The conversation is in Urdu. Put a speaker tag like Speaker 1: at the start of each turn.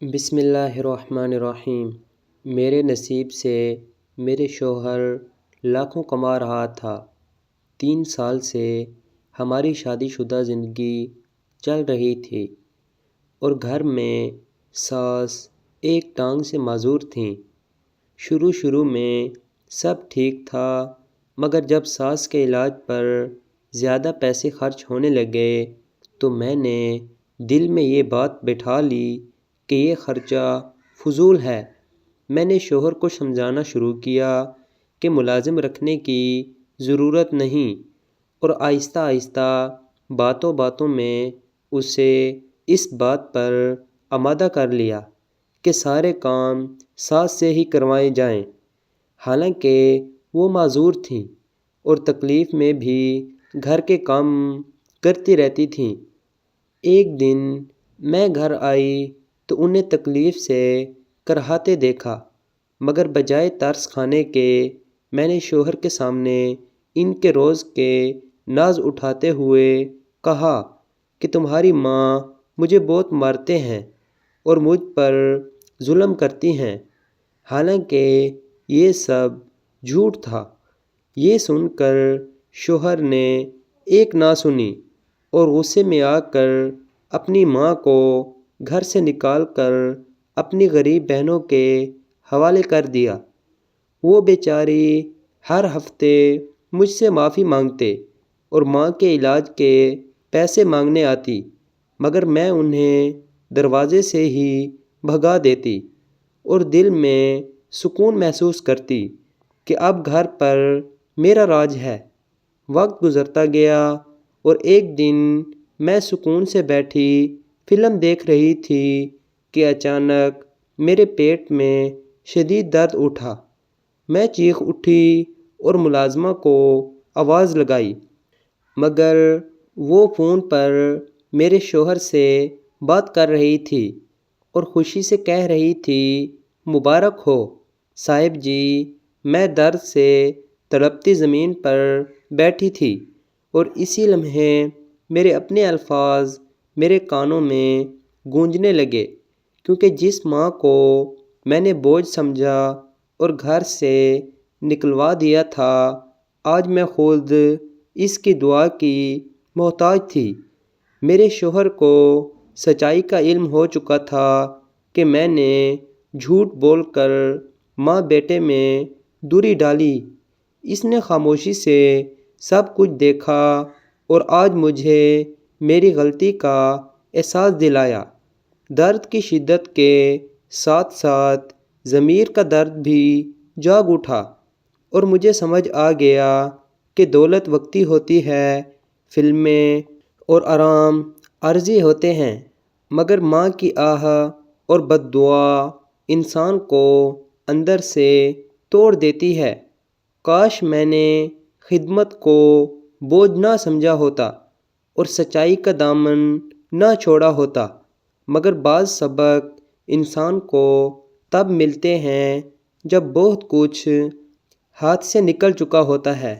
Speaker 1: بسم اللہ الرحمن الرحیم۔ میرے نصیب سے میرے شوہر لاکھوں کما رہا تھا۔ 3 سال سے ہماری شادی شدہ زندگی چل رہی تھی اور گھر میں ساس ایک ٹانگ سے معذور تھیں۔ شروع میں سب ٹھیک تھا، مگر جب ساس کے علاج پر زیادہ پیسے خرچ ہونے لگے تو میں نے دل میں یہ بات بٹھا لی کہ یہ خرچہ فضول ہے۔ میں نے شوہر کو سمجھانا شروع کیا کہ ملازم رکھنے کی ضرورت نہیں، اور آہستہ آہستہ باتوں میں اسے اس بات پر آمادہ کر لیا کہ سارے کام ساس سے ہی کروائے جائیں۔ حالانکہ وہ معذور تھیں اور تکلیف میں بھی گھر کے کام کرتی رہتی تھیں۔ ایک دن میں گھر آئی تو انہیں تکلیف سے کراہتے دیکھا، مگر بجائے ترس کھانے کے میں نے شوہر کے سامنے ان کے روز کے ناز اٹھاتے ہوئے کہا کہ تمہاری ماں مجھے بہت مارتے ہیں اور مجھ پر ظلم کرتی ہیں، حالانکہ یہ سب جھوٹ تھا۔ یہ سن کر شوہر نے ایک نہ سنی اور غصے میں آ کر اپنی ماں کو گھر سے نکال کر اپنی غریب بہنوں کے حوالے کر دیا۔ وہ بیچاری ہر ہفتے مجھ سے معافی مانگتے اور ماں کے علاج کے پیسے مانگنے آتی، مگر میں انہیں دروازے سے ہی بھگا دیتی اور دل میں سکون محسوس کرتی کہ اب گھر پر میرا راج ہے۔ وقت گزرتا گیا اور ایک دن میں سکون سے بیٹھی فلم دیکھ رہی تھی کہ اچانک میرے پیٹ میں شدید درد اٹھا۔ میں چیخ اٹھی اور ملازمہ کو آواز لگائی، مگر وہ فون پر میرے شوہر سے بات کر رہی تھی اور خوشی سے کہہ رہی تھی، مبارک ہو صاحب جی۔ میں درد سے تڑپتی زمین پر بیٹھی تھی اور اسی لمحے میرے اپنے الفاظ میرے کانوں میں گونجنے لگے، کیونکہ جس ماں کو میں نے بوجھ سمجھا اور گھر سے نکلوا دیا تھا، آج میں خود اس کی دعا کی محتاج تھی۔ میرے شوہر کو سچائی کا علم ہو چکا تھا کہ میں نے جھوٹ بول کر ماں بیٹے میں دوری ڈالی۔ اس نے خاموشی سے سب کچھ دیکھا اور آج مجھے میری غلطی کا احساس دلایا۔ درد کی شدت کے ساتھ ساتھ ضمیر کا درد بھی جاگ اٹھا اور مجھے سمجھ آ گیا کہ دولت وقتی ہوتی ہے، فلمیں اور آرام عارضی ہوتے ہیں، مگر ماں کی آہ اور بد دعا انسان کو اندر سے توڑ دیتی ہے۔ کاش میں نے خدمت کو بوجھ نہ سمجھا ہوتا اور سچائی کا دامن نہ چھوڑا ہوتا، مگر بعض سبق انسان کو تب ملتے ہیں جب بہت کچھ ہاتھ سے نکل چکا ہوتا ہے۔